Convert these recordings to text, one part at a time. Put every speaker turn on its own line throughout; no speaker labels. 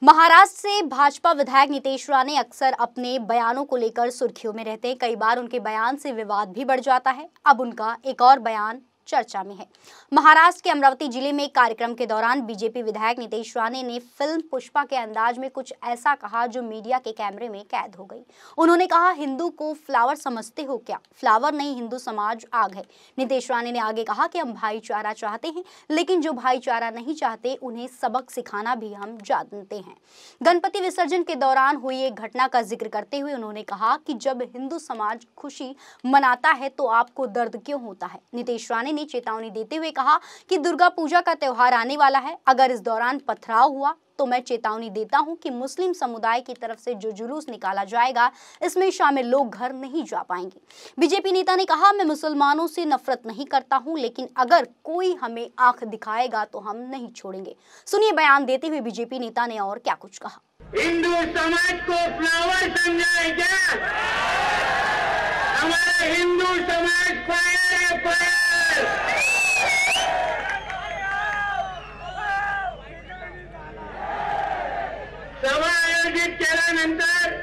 महाराष्ट्र से भाजपा विधायक नीतेश राणे अक्सर अपने बयानों को लेकर सुर्खियों में रहते हैं। कई बार उनके बयान से विवाद भी बढ़ जाता है। अब उनका एक और बयान चर्चा में है। महाराष्ट्र के अमरावती जिले में एक कार्यक्रम के दौरान बीजेपी विधायक नीतेश राणे ने फिल्म पुष्पा के अंदाज में कुछ ऐसा कहा जो मीडिया के कैमरे में कैद हो गई। उन्होंने कहा, हिंदू को फ्लावर समझते हो क्या? फ्लावर नहीं, हिंदू समाज आग है। नीतेश राणे ने आगे कहा कि हम भाईचारा चाहते हैं, लेकिन जो भाईचारा नहीं चाहते उन्हें सबक सिखाना भी हम जानते हैं। गणपति विसर्जन के दौरान हुई एक घटना का जिक्र करते हुए उन्होंने कहा कि जब हिंदू समाज खुशी मनाता है तो आपको दर्द क्यों होता है? नीतेश राणे ने चेतावनी देते हुए कहा कि दुर्गा पूजा का त्योहार आने वाला है। अगर इस दौरान पथराव हुआ तो मैं चेतावनी देता हूं कि मुस्लिम समुदाय की तरफ से जो जुलूस निकाला जाएगा, इसमें शामिल लोग घर नहीं जा पाएंगे। बीजेपी नेता ने कहा, मैं मुसलमानों से नफरत नहीं करता हूं, लेकिन अगर कोई हमें आंख दिखाएगा तो हम नहीं छोड़ेंगे। सुनिए बयान देते हुए बीजेपी नेता ने और क्या कुछ कहा।
हिंदू समाज को फ्लावर समझाए क्या? हमारा हिंदू समाज फायर है, फायर। सभा आयोजित केल्यानंतर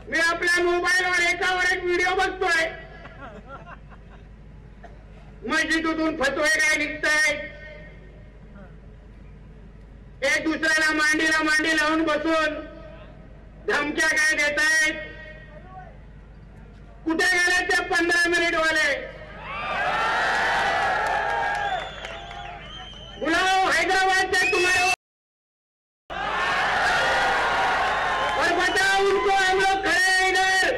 मी आपल्या मोबाईलवर एकावर एक व्हिडिओ बघतोय। मस्जिदून फतवे काय निघतायत, एक दुसऱ्याला मांडीला मांडी लावून बसून धमक्या काय देतायत। कुठे गेले ते 15 मिनिट वाले? बुलाओ हैदराबाद से तुम्हारे और बताओ उनको हम लोग खड़े हैं इधर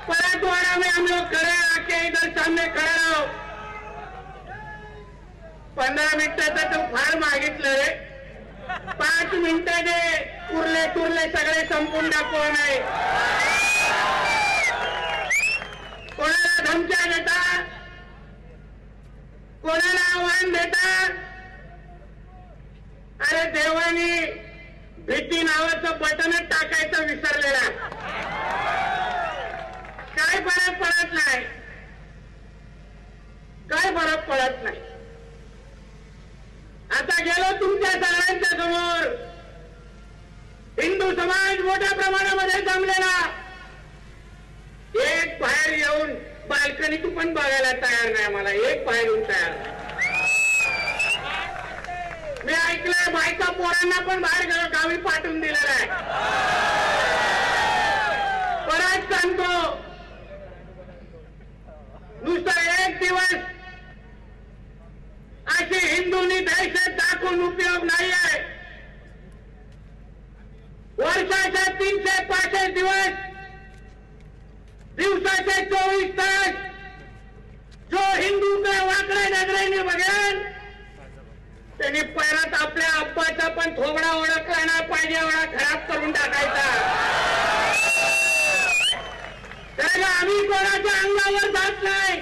परतवाड़ा में, हम लोग खड़े आके इधर सामने खड़े रहो। 15 मिनिटाचं तू फार मागितलं रे, 5 मिनिटं दे, उरले सगळे संपून टाकू नाही। कोणाला धमक्या देता, कोणाला आव्हान देता? अरे देवानी भीती नावाचं बटनच टाकायचं विसरलेला, काय फरक पडत नाही, काय फरक पडत नाही। आता गेलो तुमच्या सगळ्यांच्या समोर, हिंदू समाज मोठ्या प्रमाणामध्ये जमलेला, एक बाहेर येऊन बाल्कनी तू पण बघायला तयार नाही, मला एक बाहेर येऊन तयार नाही। मी ऐकलंय बायका पोरांना पण बाहेर गावी पाठवून दिलेलं आहे। परत सांगतो, नुसतं एक दिवस अशी हिंदूंनी दहशत दाखवून उपयोग नाही आहे। वर्षाचे 365 दिवस, दिवसाचे 24 तास जो हिंदू काय वाकड्या नजरेने बघेल त्यांनी परत आपल्या अब्बाचा पण थोबडा ओळखला ना पाहिजे एवढा खराब करून टाकायचा। तर आम्ही कोणाच्या अंगावर जात नाही।